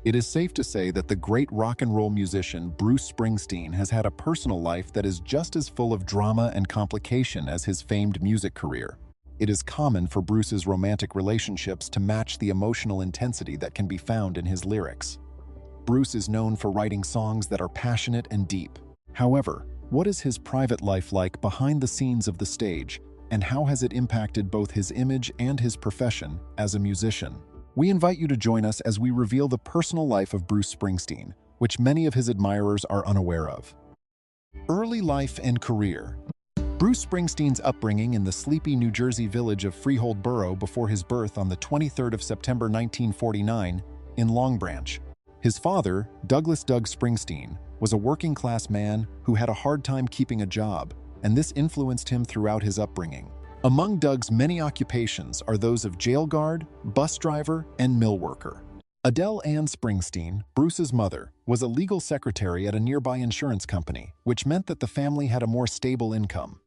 It is safe to say that the great rock and roll musician Bruce Springsteen has had a personal life that is just as full of drama and complication as his famed music career. It is common for Bruce's romantic relationships to match the emotional intensity that can be found in his lyrics. Bruce is known for writing songs that are passionate and deep. However, what is his private life like behind the scenes of the stage, and how has it impacted both his image and his profession as a musician? We invite you to join us as we reveal the personal life of Bruce Springsteen, which many of his admirers are unaware of. Early life and career. Bruce Springsteen's upbringing in the sleepy New Jersey village of Freehold Borough before his birth on the 23rd of September 1949 in Long Branch. His father, Douglas "Doug" Springsteen, was a working-class man who had a hard time keeping a job, and this influenced him throughout his upbringing. Among Doug's many occupations are those of jail guard, bus driver, and mill worker. Adele Ann Springsteen, Bruce's mother, was a legal secretary at a nearby insurance company, which meant that the family had a more stable income.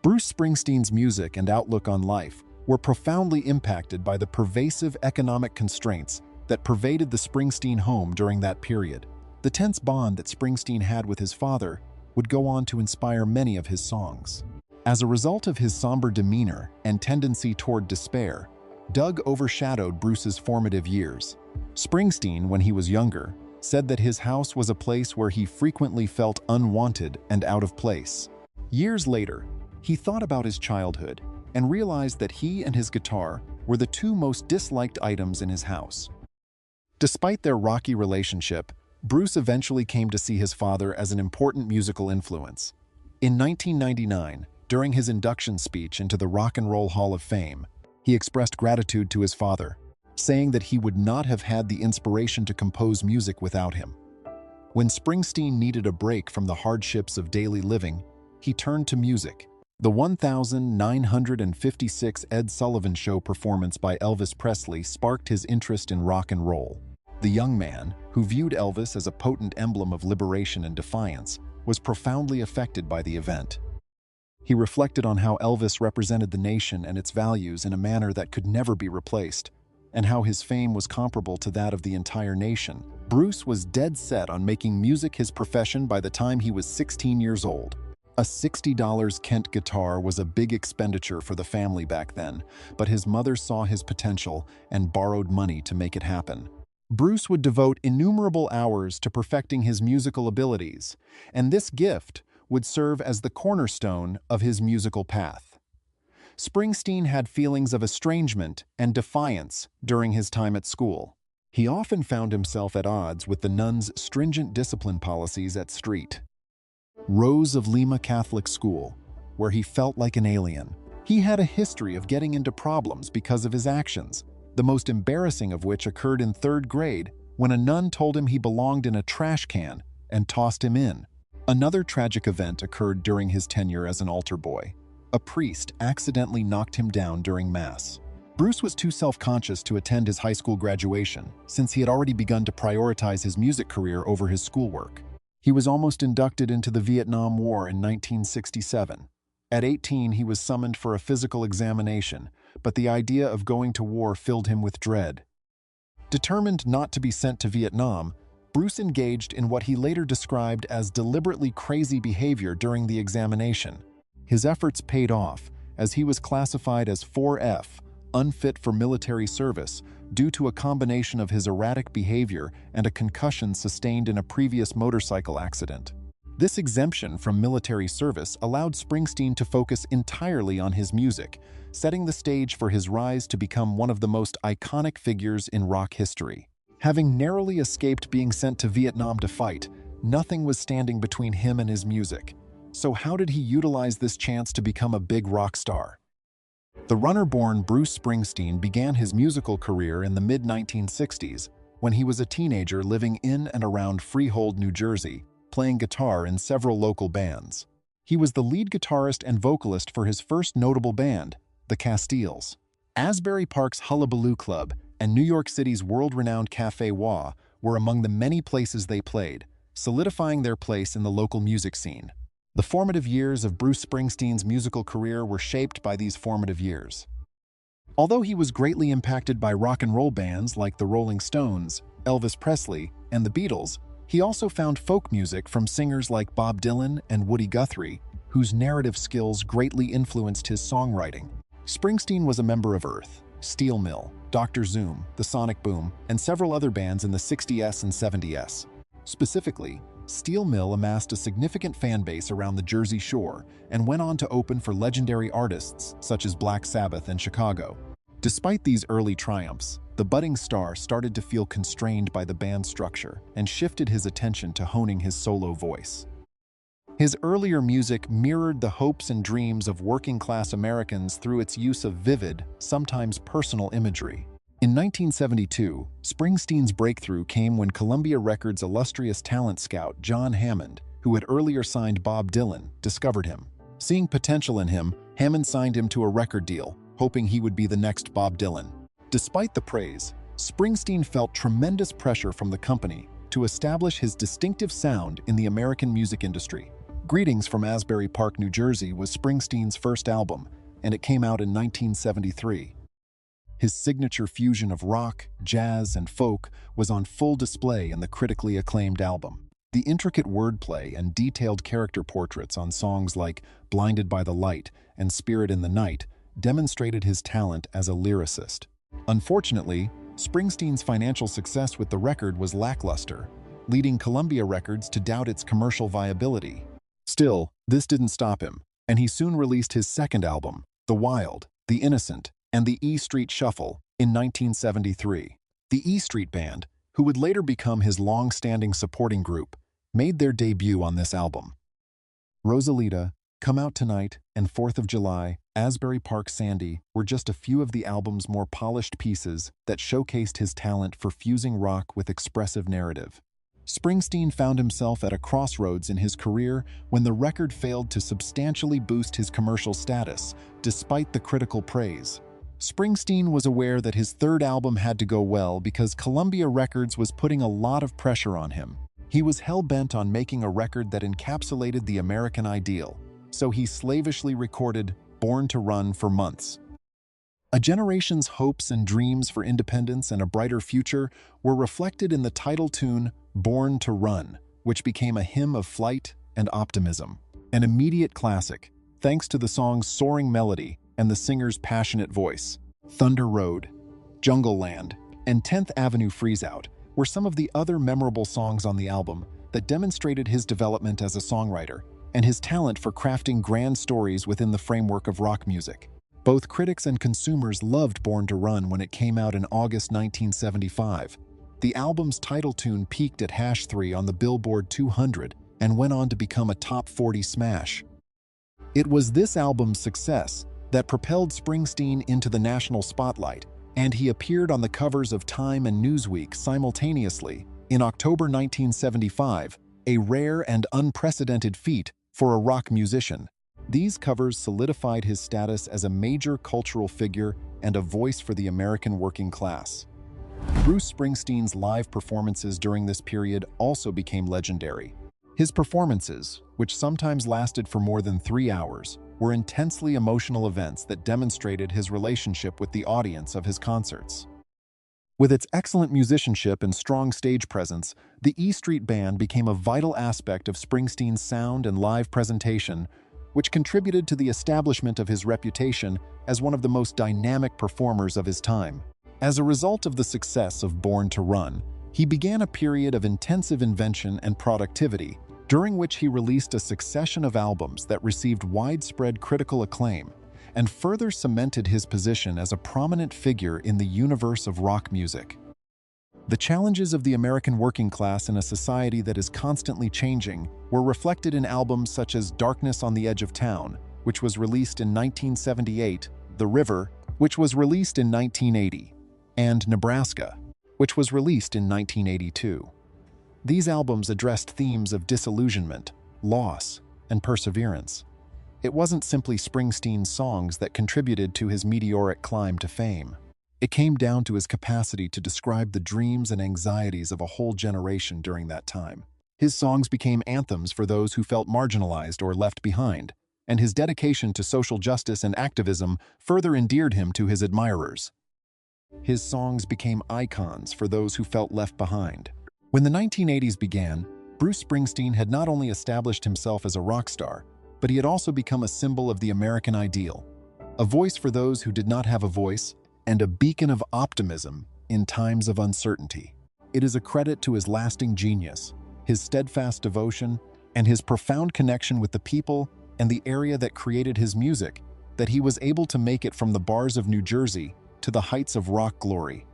Bruce Springsteen's music and outlook on life were profoundly impacted by the pervasive economic constraints that pervaded the Springsteen home during that period. The tense bond that Springsteen had with his father would go on to inspire many of his songs. As a result of his somber demeanor and tendency toward despair, Doug overshadowed Bruce's formative years. Springsteen, when he was younger, said that his house was a place where he frequently felt unwanted and out of place. Years later, he thought about his childhood and realized that he and his guitar were the two most disliked items in his house. Despite their rocky relationship, Bruce eventually came to see his father as an important musical influence. In 1999, during his induction speech into the Rock and Roll Hall of Fame, he expressed gratitude to his father, saying that he would not have had the inspiration to compose music without him. When Springsteen needed a break from the hardships of daily living, he turned to music. The 1956 Ed Sullivan Show performance by Elvis Presley sparked his interest in rock and roll. The young man, who viewed Elvis as a potent emblem of liberation and defiance, was profoundly affected by the event. He reflected on how Elvis represented the nation and its values in a manner that could never be replaced, and how his fame was comparable to that of the entire nation. Bruce was dead set on making music his profession by the time he was 16 years old. A $60 Kent guitar was a big expenditure for the family back then, but his mother saw his potential and borrowed money to make it happen. Bruce would devote innumerable hours to perfecting his musical abilities, and this gift would serve as the cornerstone of his musical path. Springsteen had feelings of estrangement and defiance during his time at school. He often found himself at odds with the nuns' stringent discipline policies at St. Rose of Lima Catholic School, where he felt like an alien. He had a history of getting into problems because of his actions, the most embarrassing of which occurred in 3rd grade when a nun told him he belonged in a trash can and tossed him in. Another tragic event occurred during his tenure as an altar boy. A priest accidentally knocked him down during Mass. Bruce was too self-conscious to attend his high school graduation, since he had already begun to prioritize his music career over his schoolwork. He was almost inducted into the Vietnam War in 1967. At 18, he was summoned for a physical examination, but the idea of going to war filled him with dread. Determined not to be sent to Vietnam, Bruce engaged in what he later described as deliberately crazy behavior during the examination. His efforts paid off, as he was classified as 4F, unfit for military service, due to a combination of his erratic behavior and a concussion sustained in a previous motorcycle accident. This exemption from military service allowed Springsteen to focus entirely on his music, setting the stage for his rise to become one of the most iconic figures in rock history. Having narrowly escaped being sent to Vietnam to fight, nothing was standing between him and his music. So how did he utilize this chance to become a big rock star? The runner-born Bruce Springsteen began his musical career in the mid-1960s when he was a teenager living in and around Freehold, New Jersey, playing guitar in several local bands. He was the lead guitarist and vocalist for his first notable band, the Castiles. Asbury Park's Hullabaloo Club and New York City's world-renowned Café Wah were among the many places they played, solidifying their place in the local music scene. The formative years of Bruce Springsteen's musical career were shaped by these formative years. Although he was greatly impacted by rock and roll bands like the Rolling Stones, Elvis Presley, and the Beatles, he also found folk music from singers like Bob Dylan and Woody Guthrie, whose narrative skills greatly influenced his songwriting. Springsteen was a member of Earth, Steel Mill, Dr. Zoom, The Sonic Boom, and several other bands in the 60s and 70s. Specifically, Steel Mill amassed a significant fan base around the Jersey Shore and went on to open for legendary artists such as Black Sabbath and Chicago. Despite these early triumphs, the budding star started to feel constrained by the band's structure and shifted his attention to honing his solo voice. His earlier music mirrored the hopes and dreams of working-class Americans through its use of vivid, sometimes personal imagery. In 1972, Springsteen's breakthrough came when Columbia Records' illustrious talent scout John Hammond, who had earlier signed Bob Dylan, discovered him. Seeing potential in him, Hammond signed him to a record deal, hoping he would be the next Bob Dylan. Despite the praise, Springsteen felt tremendous pressure from the company to establish his distinctive sound in the American music industry. Greetings from Asbury Park, New Jersey was Springsteen's first album, and it came out in 1973. His signature fusion of rock, jazz, and folk was on full display in the critically acclaimed album. The intricate wordplay and detailed character portraits on songs like Blinded by the Light and Spirit in the Night demonstrated his talent as a lyricist. Unfortunately, Springsteen's financial success with the record was lackluster, leading Columbia Records to doubt its commercial viability. Still, this didn't stop him, and he soon released his second album, The Wild, The Innocent, and The E Street Shuffle, in 1973. The E Street Band, who would later become his long-standing supporting group, made their debut on this album. Rosalita, Come Out Tonight, and 4th of July, Asbury Park Sandy were just a few of the album's more polished pieces that showcased his talent for fusing rock with expressive narrative. Springsteen found himself at a crossroads in his career when the record failed to substantially boost his commercial status, despite the critical praise. Springsteen was aware that his third album had to go well because Columbia Records was putting a lot of pressure on him. He was hell-bent on making a record that encapsulated the American ideal, so he slavishly recorded Born to Run for months. A generation's hopes and dreams for independence and a brighter future were reflected in the title tune Born to Run, which became a hymn of flight and optimism. An immediate classic, thanks to the song's soaring melody and the singer's passionate voice. Thunder Road, Jungle Land, and 10th Avenue Freezeout were some of the other memorable songs on the album that demonstrated his development as a songwriter and his talent for crafting grand stories within the framework of rock music. Both critics and consumers loved Born to Run when it came out in August 1975. The album's title tune peaked at #3 on the Billboard 200 and went on to become a top 40 smash. It was this album's success that propelled Springsteen into the national spotlight, and he appeared on the covers of Time and Newsweek simultaneously in October 1975, a rare and unprecedented feat for a rock musician. These covers solidified his status as a major cultural figure and a voice for the American working class. Bruce Springsteen's live performances during this period also became legendary. His performances, which sometimes lasted for more than 3 hours, were intensely emotional events that demonstrated his relationship with the audience of his concerts. With its excellent musicianship and strong stage presence, the E Street Band became a vital aspect of Springsteen's sound and live presentation, which contributed to the establishment of his reputation as one of the most dynamic performers of his time. As a result of the success of Born to Run, he began a period of intensive invention and productivity, during which he released a succession of albums that received widespread critical acclaim and further cemented his position as a prominent figure in the universe of rock music. The challenges of the American working class in a society that is constantly changing were reflected in albums such as Darkness on the Edge of Town, which was released in 1978, The River, which was released in 1980, and Nebraska, which was released in 1982. These albums addressed themes of disillusionment, loss, and perseverance. It wasn't simply Springsteen's songs that contributed to his meteoric climb to fame. It came down to his capacity to describe the dreams and anxieties of a whole generation during that time. His songs became anthems for those who felt marginalized or left behind, and his dedication to social justice and activism further endeared him to his admirers. His songs became icons for those who felt left behind. When the 1980s began, Bruce Springsteen had not only established himself as a rock star, but he had also become a symbol of the American ideal, a voice for those who did not have a voice, and a beacon of optimism in times of uncertainty. It is a credit to his lasting genius, his steadfast devotion, and his profound connection with the people and the area that created his music that he was able to make it from the bars of New Jersey to the heights of rock glory.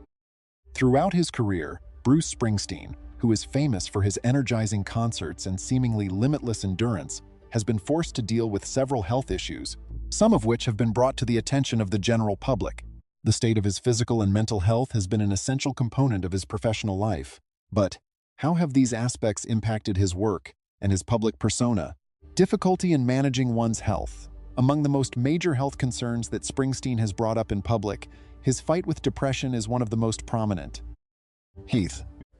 Throughout his career, Bruce Springsteen, who is famous for his energizing concerts and seemingly limitless endurance, has been forced to deal with several health issues, some of which have been brought to the attention of the general public. The state of his physical and mental health has been an essential component of his professional life. But how have these aspects impacted his work and his public persona? Difficulty in managing one's health. Among the most major health concerns that Springsteen has brought up in public, his fight with depression is one of the most prominent.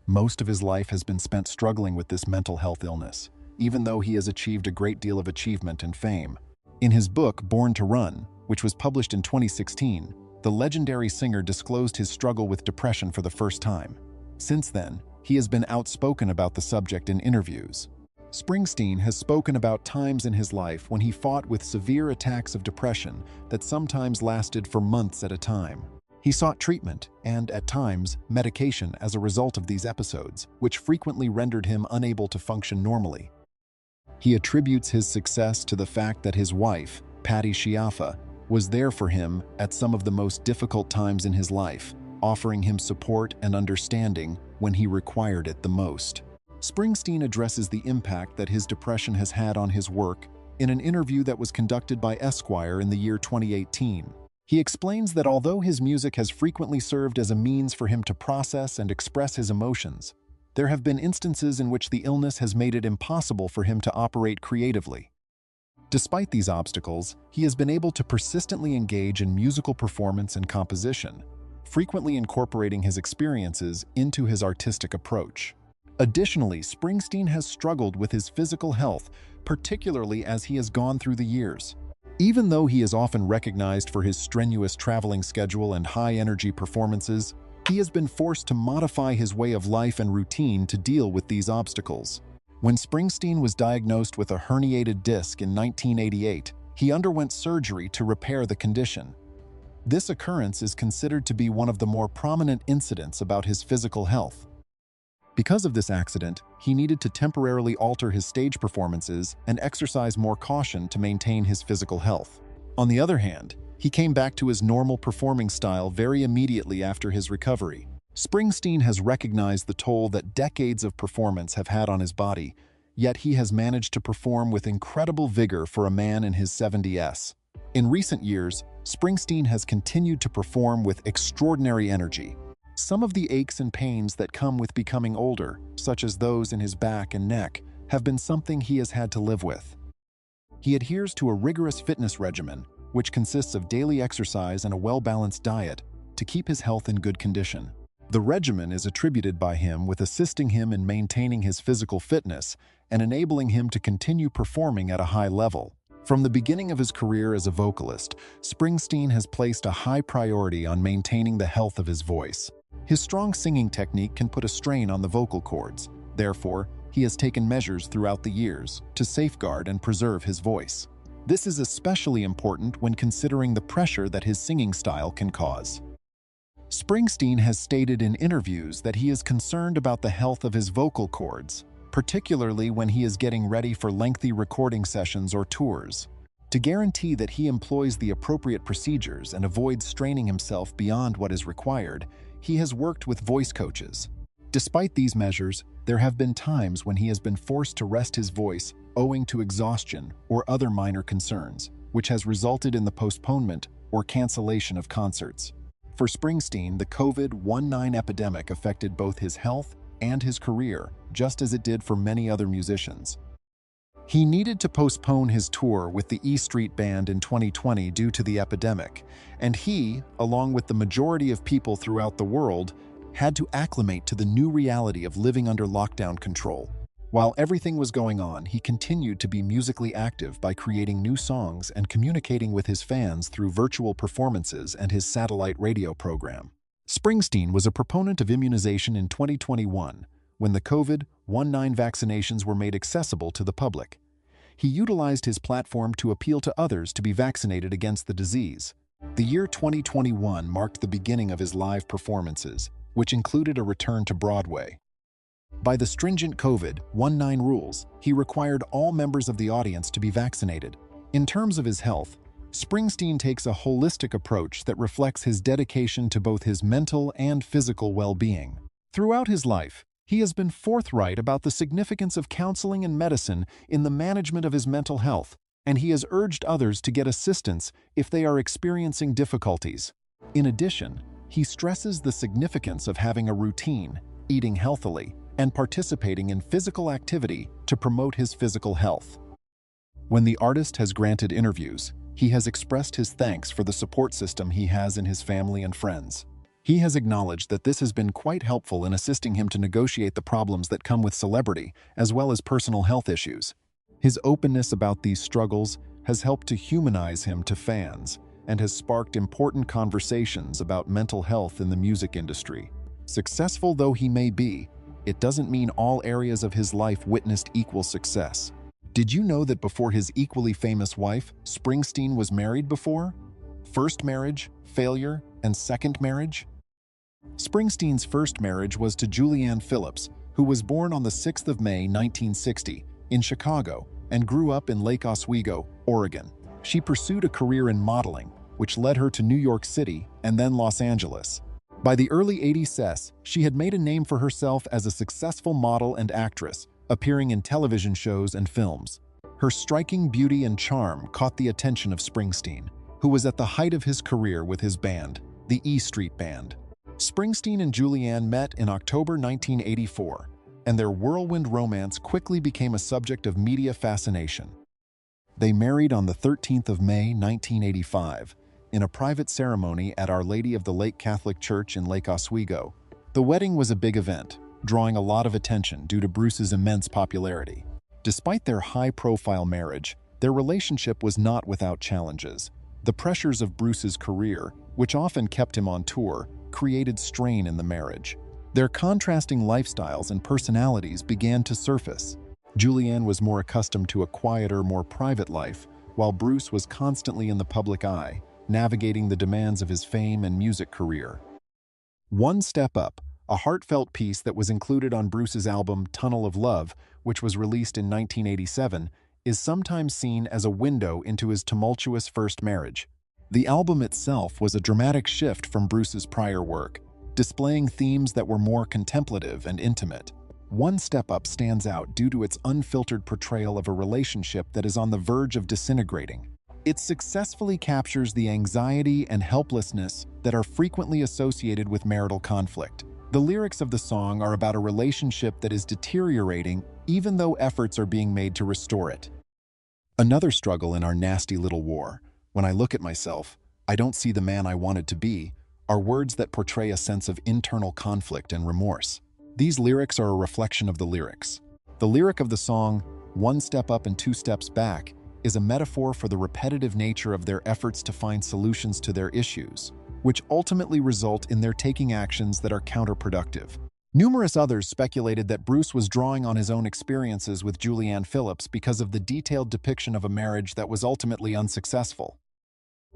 Most of his life has been spent struggling with this mental health illness, even though he has achieved a great deal of achievement and fame. In his book, Born to Run, which was published in 2016, the legendary singer disclosed his struggle with depression for the first time. Since then, he has been outspoken about the subject in interviews. Springsteen has spoken about times in his life when he fought with severe attacks of depression that sometimes lasted for months at a time. He sought treatment and, at times, medication as a result of these episodes, which frequently rendered him unable to function normally. He attributes his success to the fact that his wife, Scialfa, was there for him at some of the most difficult times in his life, offering him support and understanding when he required it the most. Springsteen addresses the impact that his depression has had on his work in an interview that was conducted by Esquire in the year 2018. He explains that although his music has frequently served as a means for him to process and express his emotions, there have been instances in which the illness has made it impossible for him to operate creatively. Despite these obstacles, he has been able to persistently engage in musical performance and composition, frequently incorporating his experiences into his artistic approach. Additionally, Springsteen has struggled with his physical health, particularly as he has gone through the years. Even though he is often recognized for his strenuous traveling schedule and high-energy performances, he has been forced to modify his way of life and routine to deal with these obstacles. When Springsteen was diagnosed with a herniated disc in 1988, he underwent surgery to repair the condition. This occurrence is considered to be one of the more prominent incidents about his physical health. Because of this accident, he needed to temporarily alter his stage performances and exercise more caution to maintain his physical health. On the other hand, he came back to his normal performing style very immediately after his recovery. Springsteen has recognized the toll that decades of performance have had on his body, yet he has managed to perform with incredible vigor for a man in his 70s. In recent years, Springsteen has continued to perform with extraordinary energy. Some of the aches and pains that come with becoming older, such as those in his back and neck, have been something he has had to live with. He adheres to a rigorous fitness regimen, which consists of daily exercise and a well-balanced diet, to keep his health in good condition. The regimen is attributed by him with assisting him in maintaining his physical fitness and enabling him to continue performing at a high level. From the beginning of his career as a vocalist, Springsteen has placed a high priority on maintaining the health of his voice. His strong singing technique can put a strain on the vocal cords. Therefore, he has taken measures throughout the years to safeguard and preserve his voice. This is especially important when considering the pressure that his singing style can cause. Springsteen has stated in interviews that he is concerned about the health of his vocal cords, particularly when he is getting ready for lengthy recording sessions or tours. To guarantee that he employs the appropriate procedures and avoids straining himself beyond what is required, he has worked with voice coaches. Despite these measures, there have been times when he has been forced to rest his voice owing to exhaustion or other minor concerns, which has resulted in the postponement or cancellation of concerts. For Springsteen, the COVID-19 epidemic affected both his health and his career, just as it did for many other musicians. He needed to postpone his tour with the E Street Band in 2020 due to the epidemic, and he, along with the majority of people throughout the world, had to acclimate to the new reality of living under lockdown control. While everything was going on, he continued to be musically active by creating new songs and communicating with his fans through virtual performances and his satellite radio program. Springsteen was a proponent of immunization in 2021 when the COVID-19 vaccinations were made accessible to the public. He utilized his platform to appeal to others to be vaccinated against the disease. The year 2021 marked the beginning of his live performances, which included a return to Broadway. By the stringent COVID-19 rules, he required all members of the audience to be vaccinated. In terms of his health, Springsteen takes a holistic approach that reflects his dedication to both his mental and physical well-being. Throughout his life, he has been forthright about the significance of counseling and medicine in the management of his mental health, and he has urged others to get assistance if they are experiencing difficulties. In addition, he stresses the significance of having a routine, eating healthily, and participating in physical activity to promote his physical health. When the artist has granted interviews, he has expressed his thanks for the support system he has in his family and friends. He has acknowledged that this has been quite helpful in assisting him to negotiate the problems that come with celebrity, as well as personal health issues. His openness about these struggles has helped to humanize him to fans and has sparked important conversations about mental health in the music industry. Successful though he may be, it doesn't mean all areas of his life witnessed equal success. Did you know that before his equally famous wife, Springsteen was married before? First marriage, failure, and second marriage? Springsteen's first marriage was to Julianne Phillips, who was born on the 6th of May 1960 in Chicago and grew up in Lake Oswego, Oregon. She pursued a career in modeling, which led her to New York City and then Los Angeles. By the early 80s, she had made a name for herself as a successful model and actress, appearing in television shows and films. Her striking beauty and charm caught the attention of Springsteen, who was at the height of his career with his band, the E Street Band. Springsteen and Julianne met in October 1984, and their whirlwind romance quickly became a subject of media fascination. They married on the 13th of May 1985 in a private ceremony at Our Lady of the Lake Catholic Church in Lake Oswego. The wedding was a big event, drawing a lot of attention due to Bruce's immense popularity. Despite their high-profile marriage, their relationship was not without challenges. The pressures of Bruce's career, which often kept him on tour, created strain in the marriage. Their contrasting lifestyles and personalities began to surface. Julianne was more accustomed to a quieter, more private life, while Bruce was constantly in the public eye, navigating the demands of his fame and music career. One Step Up, a heartfelt piece that was included on Bruce's album Tunnel of Love, which was released in 1987, is sometimes seen as a window into his tumultuous first marriage. The album itself was a dramatic shift from Bruce's prior work, displaying themes that were more contemplative and intimate. One Step Up stands out due to its unfiltered portrayal of a relationship that is on the verge of disintegrating. It successfully captures the anxiety and helplessness that are frequently associated with marital conflict. The lyrics of the song are about a relationship that is deteriorating even though efforts are being made to restore it. Another struggle in our nasty little war, when I look at myself, I don't see the man I wanted to be, are words that portray a sense of internal conflict and remorse. These lyrics are a reflection of the lyrics. The lyric of the song, One Step Up and Two Steps Back, is a metaphor for the repetitive nature of their efforts to find solutions to their issues, which ultimately result in their taking actions that are counterproductive. Numerous others speculated that Bruce was drawing on his own experiences with Julianne Phillips because of the detailed depiction of a marriage that was ultimately unsuccessful.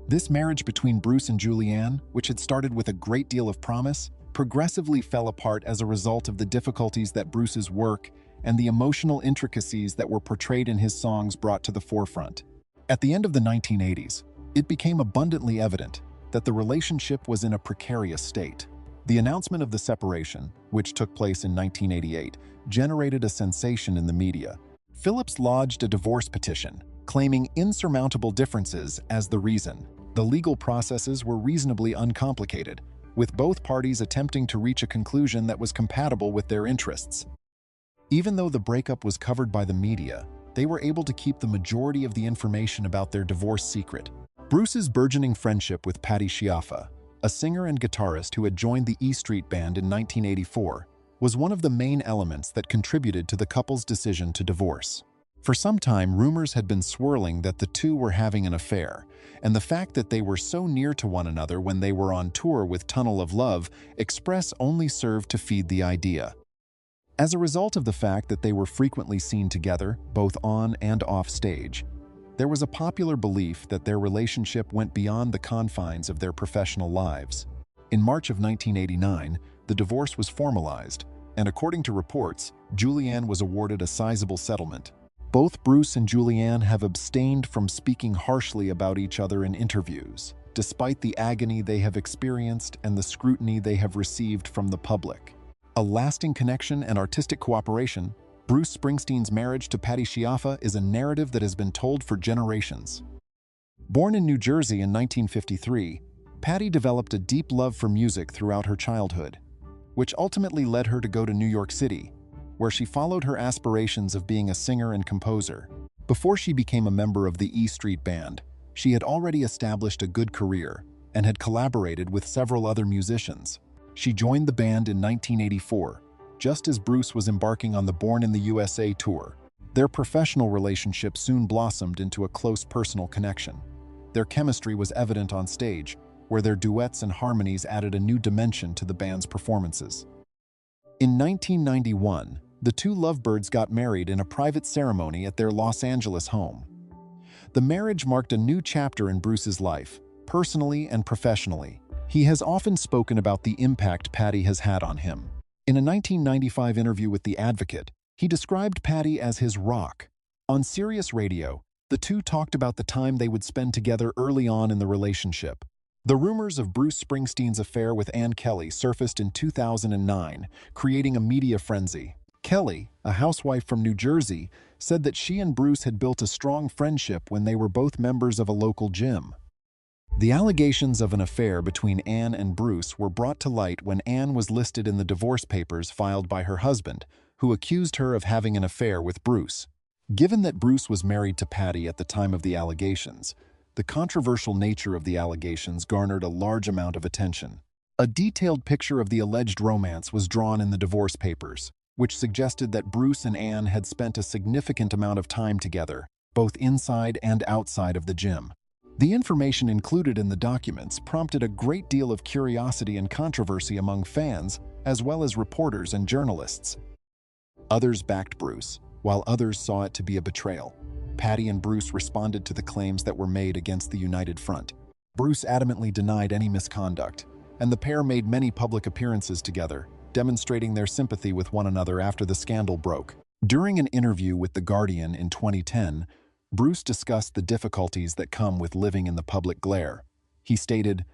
This marriage between Bruce and Julianne, which had started with a great deal of promise, progressively fell apart as a result of the difficulties that Bruce's work and the emotional intricacies that were portrayed in his songs brought to the forefront. At the end of the 1980s, it became abundantly evident that the relationship was in a precarious state. The announcement of the separation, which took place in 1988, generated a sensation in the media. Phillips lodged a divorce petition, claiming insurmountable differences as the reason. The legal processes were reasonably uncomplicated, with both parties attempting to reach a conclusion that was compatible with their interests. Even though the breakup was covered by the media, they were able to keep the majority of the information about their divorce secret. Bruce's burgeoning friendship with Scialfa, a singer and guitarist who had joined the E Street Band in 1984, was one of the main elements that contributed to the couple's decision to divorce. For some time, rumors had been swirling that the two were having an affair, and the fact that they were so near to one another when they were on tour with Tunnel of Love Express only served to feed the idea. As a result of the fact that they were frequently seen together, both on and off stage, there was a popular belief that their relationship went beyond the confines of their professional lives. In March of 1989, the divorce was formalized, and according to reports, Julianne was awarded a sizable settlement. Both Bruce and Julianne have abstained from speaking harshly about each other in interviews, despite the agony they have experienced and the scrutiny they have received from the public. A lasting connection and artistic cooperation, Bruce Springsteen's marriage to Patty Scialfa is a narrative that has been told for generations. Born in New Jersey in 1953, Patty developed a deep love for music throughout her childhood, which ultimately led her to go to New York City, where she followed her aspirations of being a singer and composer. Before she became a member of the E Street Band, she had already established a good career and had collaborated with several other musicians. She joined the band in 1984, just as Bruce was embarking on the Born in the USA tour. Their professional relationship soon blossomed into a close personal connection. Their chemistry was evident on stage, where their duets and harmonies added a new dimension to the band's performances. In 1991, the two lovebirds got married in a private ceremony at their Los Angeles home. The marriage marked a new chapter in Bruce's life, personally and professionally. He has often spoken about the impact Patty has had on him. In a 1995 interview with The Advocate, he described Patty as his rock. On Sirius Radio, the two talked about the time they would spend together early on in the relationship. The rumors of Bruce Springsteen's affair with Ann Kelly surfaced in 2009, creating a media frenzy. Kelly, a housewife from New Jersey, said that she and Bruce had built a strong friendship when they were both members of a local gym. The allegations of an affair between Ann and Bruce were brought to light when Ann was listed in the divorce papers filed by her husband, who accused her of having an affair with Bruce. Given that Bruce was married to Patty at the time of the allegations, the controversial nature of the allegations garnered a large amount of attention. A detailed picture of the alleged romance was drawn in the divorce papers, which suggested that Bruce and Ann had spent a significant amount of time together, both inside and outside of the gym. The information included in the documents prompted a great deal of curiosity and controversy among fans, as well as reporters and journalists. Others backed Bruce, while others saw it to be a betrayal. Patty and Bruce responded to the claims that were made against the United Front. Bruce adamantly denied any misconduct, and the pair made many public appearances together, demonstrating their sympathy with one another after the scandal broke. During an interview with The Guardian in 2010, Bruce discussed the difficulties that come with living in the public glare. He stated,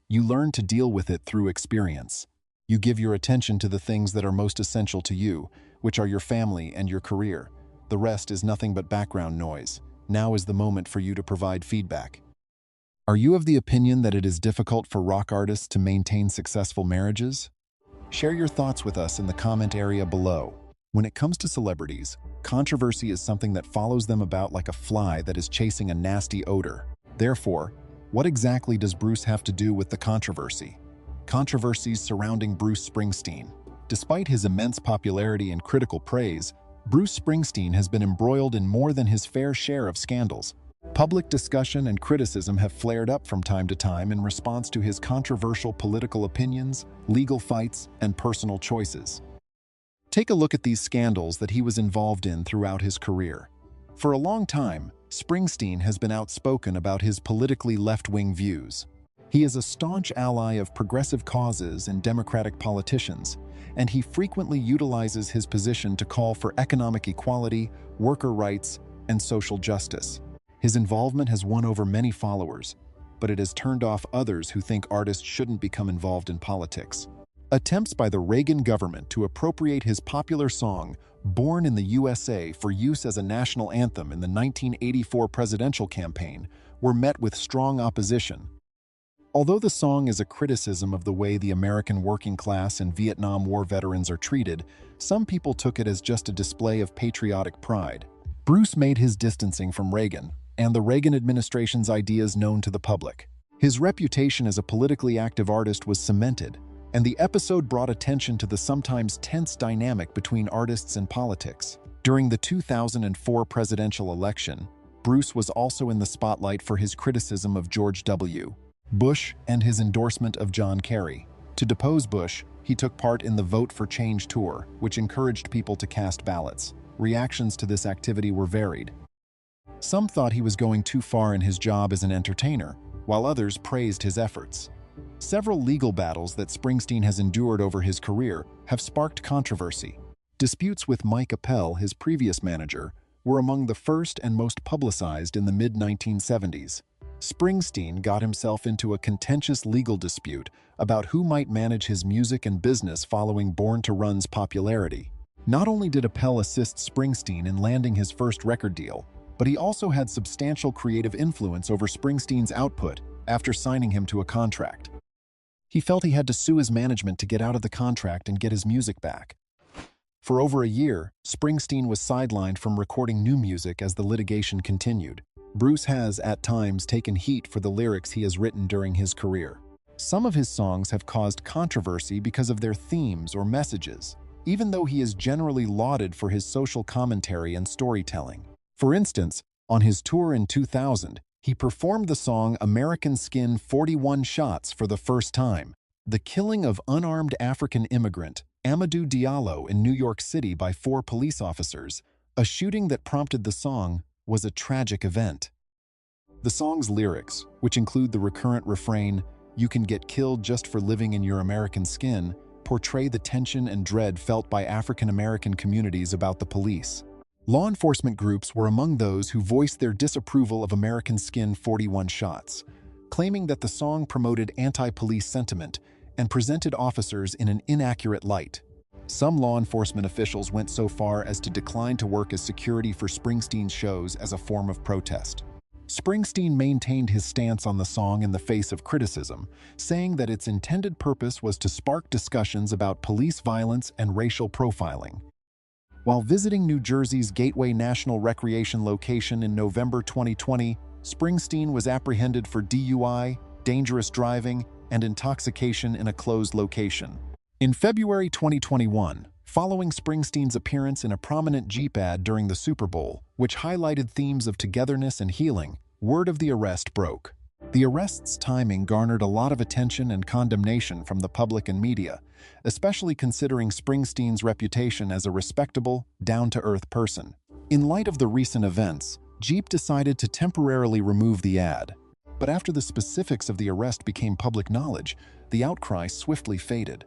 "You learn to deal with it through experience. You give your attention to the things that are most essential to you, which are your family and your career. The rest is nothing but background noise. Now is the moment for you to provide feedback." Are you of the opinion that it is difficult for rock artists to maintain successful marriages? Share your thoughts with us in the comment area below. When it comes to celebrities, controversy is something that follows them about like a fly that is chasing a nasty odor. Therefore, what exactly does Bruce have to do with the controversy? Controversies surrounding Bruce Springsteen. Despite his immense popularity and critical praise, Bruce Springsteen has been embroiled in more than his fair share of scandals. Public discussion and criticism have flared up from time to time in response to his controversial political opinions, legal fights, and personal choices. Take a look at these scandals that he was involved in throughout his career. For a long time, Springsteen has been outspoken about his politically left-wing views. He is a staunch ally of progressive causes and democratic politicians, and he frequently utilizes his position to call for economic equality, worker rights, and social justice. His involvement has won over many followers, but it has turned off others who think artists shouldn't become involved in politics. Attempts by the Reagan government to appropriate his popular song, Born in the USA, for use as a national anthem in the 1984 presidential campaign were met with strong opposition. Although the song is a criticism of the way the American working class and Vietnam War veterans are treated, some people took it as just a display of patriotic pride. Bruce made his distancing from Reagan and the Reagan administration's ideas known to the public. His reputation as a politically active artist was cemented, and the episode brought attention to the sometimes tense dynamic between artists and politics. During the 2004 presidential election, Bruce was also in the spotlight for his criticism of George W. Bush and his endorsement of John Kerry. To depose Bush, he took part in the Vote for Change tour, which encouraged people to cast ballots. Reactions to this activity were varied. Some thought he was going too far in his job as an entertainer, while others praised his efforts. Several legal battles that Springsteen has endured over his career have sparked controversy. Disputes with Mike Appel, his previous manager, were among the first and most publicized in the mid-1970s. Springsteen got himself into a contentious legal dispute about who might manage his music and business following Born to Run's popularity. Not only did Appel assist Springsteen in landing his first record deal, but he also had substantial creative influence over Springsteen's output after signing him to a contract. He felt he had to sue his management to get out of the contract and get his music back. For over a year, Springsteen was sidelined from recording new music as the litigation continued. Bruce has, at times, taken heat for the lyrics he has written during his career. Some of his songs have caused controversy because of their themes or messages, even though he is generally lauded for his social commentary and storytelling. For instance, on his tour in 2000, he performed the song American Skin 41 Shots for the first time. The killing of unarmed African immigrant Amadou Diallo in New York City by 4 police officers, a shooting that prompted the song, was a tragic event. The song's lyrics, which include the recurrent refrain, "You can get killed just for living in your American skin," portray the tension and dread felt by African American communities about the police. Law enforcement groups were among those who voiced their disapproval of American Skin 41 Shots, claiming that the song promoted anti-police sentiment and presented officers in an inaccurate light. Some law enforcement officials went so far as to decline to work as security for Springsteen's shows as a form of protest. Springsteen maintained his stance on the song in the face of criticism, saying that its intended purpose was to spark discussions about police violence and racial profiling. While visiting New Jersey's Gateway National Recreation location in November 2020, Springsteen was apprehended for DUI, dangerous driving, and intoxication in a closed location. In February 2021, following Springsteen's appearance in a prominent Jeep ad during the Super Bowl, which highlighted themes of togetherness and healing, word of the arrest broke. The arrest's timing garnered a lot of attention and condemnation from the public and media, especially considering Springsteen's reputation as a respectable, down-to-earth person. In light of the recent events, Jeep decided to temporarily remove the ad. But after the specifics of the arrest became public knowledge, the outcry swiftly faded.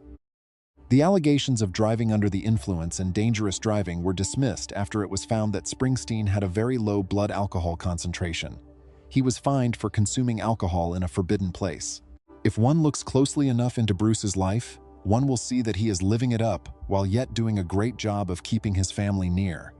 The allegations of driving under the influence and dangerous driving were dismissed after it was found that Springsteen had a very low blood alcohol concentration. He was fined for consuming alcohol in a forbidden place. If one looks closely enough into Bruce's life, one will see that he is living it up while yet doing a great job of keeping his family near.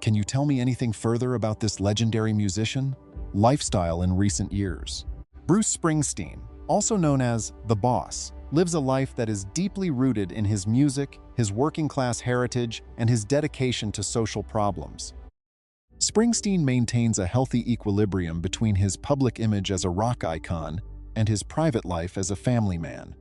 Can you tell me anything further about this legendary musician? Lifestyle in recent years. Bruce Springsteen, also known as The Boss, lives a life that is deeply rooted in his music, his working-class heritage, and his dedication to social problems. Springsteen maintains a healthy equilibrium between his public image as a rock icon and his private life as a family man.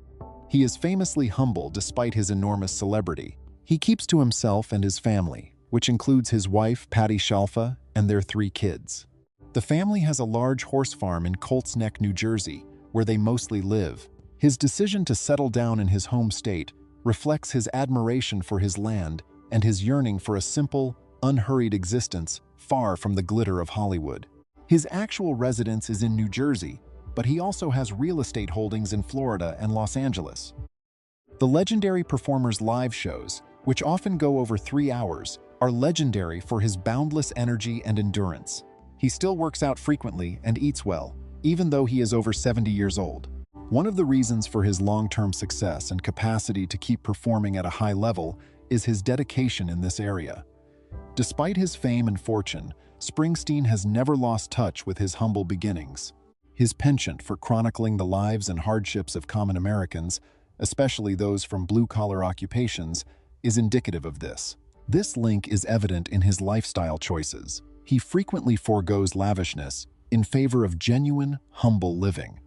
He is famously humble despite his enormous celebrity. He keeps to himself and his family, which includes his wife, Patty Scialfa, and their 3 kids. The family has a large horse farm in Colts Neck, New Jersey, where they mostly live. His decision to settle down in his home state reflects his admiration for his land and his yearning for a simple, unhurried existence far from the glitter of Hollywood. His actual residence is in New Jersey, but he also has real estate holdings in Florida and Los Angeles. The legendary performer's live shows, which often go over 3 hours, are legendary for his boundless energy and endurance. He still works out frequently and eats well, even though he is over 70 years old. One of the reasons for his long-term success and capacity to keep performing at a high level is his dedication in this area. Despite his fame and fortune, Springsteen has never lost touch with his humble beginnings. His penchant for chronicling the lives and hardships of common Americans, especially those from blue-collar occupations, is indicative of this. This link is evident in his lifestyle choices. He frequently forgoes lavishness in favor of genuine, humble living.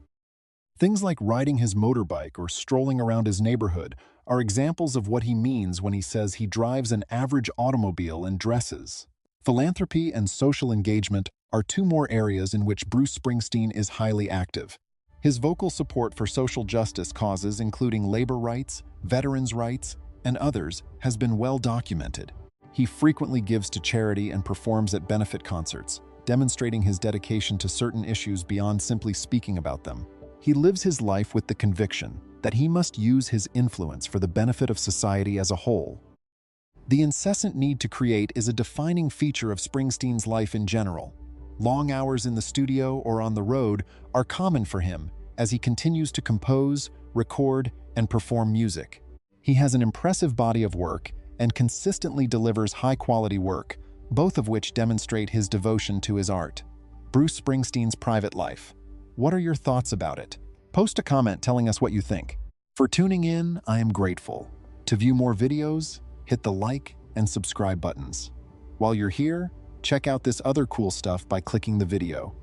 Things like riding his motorbike or strolling around his neighborhood are examples of what he means when he says he drives an average automobile and dresses. Philanthropy and social engagement are two more areas in which Bruce Springsteen is highly active. His vocal support for social justice causes including labor rights, veterans' rights, and others has been well documented. He frequently gives to charity and performs at benefit concerts, demonstrating his dedication to certain issues beyond simply speaking about them. He lives his life with the conviction that he must use his influence for the benefit of society as a whole. The incessant need to create is a defining feature of Springsteen's life in general. Long hours in the studio or on the road are common for him as he continues to compose, record, and perform music. He has an impressive body of work and consistently delivers high-quality work, both of which demonstrate his devotion to his art. Bruce Springsteen's private life. What are your thoughts about it? Post a comment telling us what you think. For tuning in, I am grateful. To view more videos, hit the like and subscribe buttons. While you're here, check out this other cool stuff by clicking the video.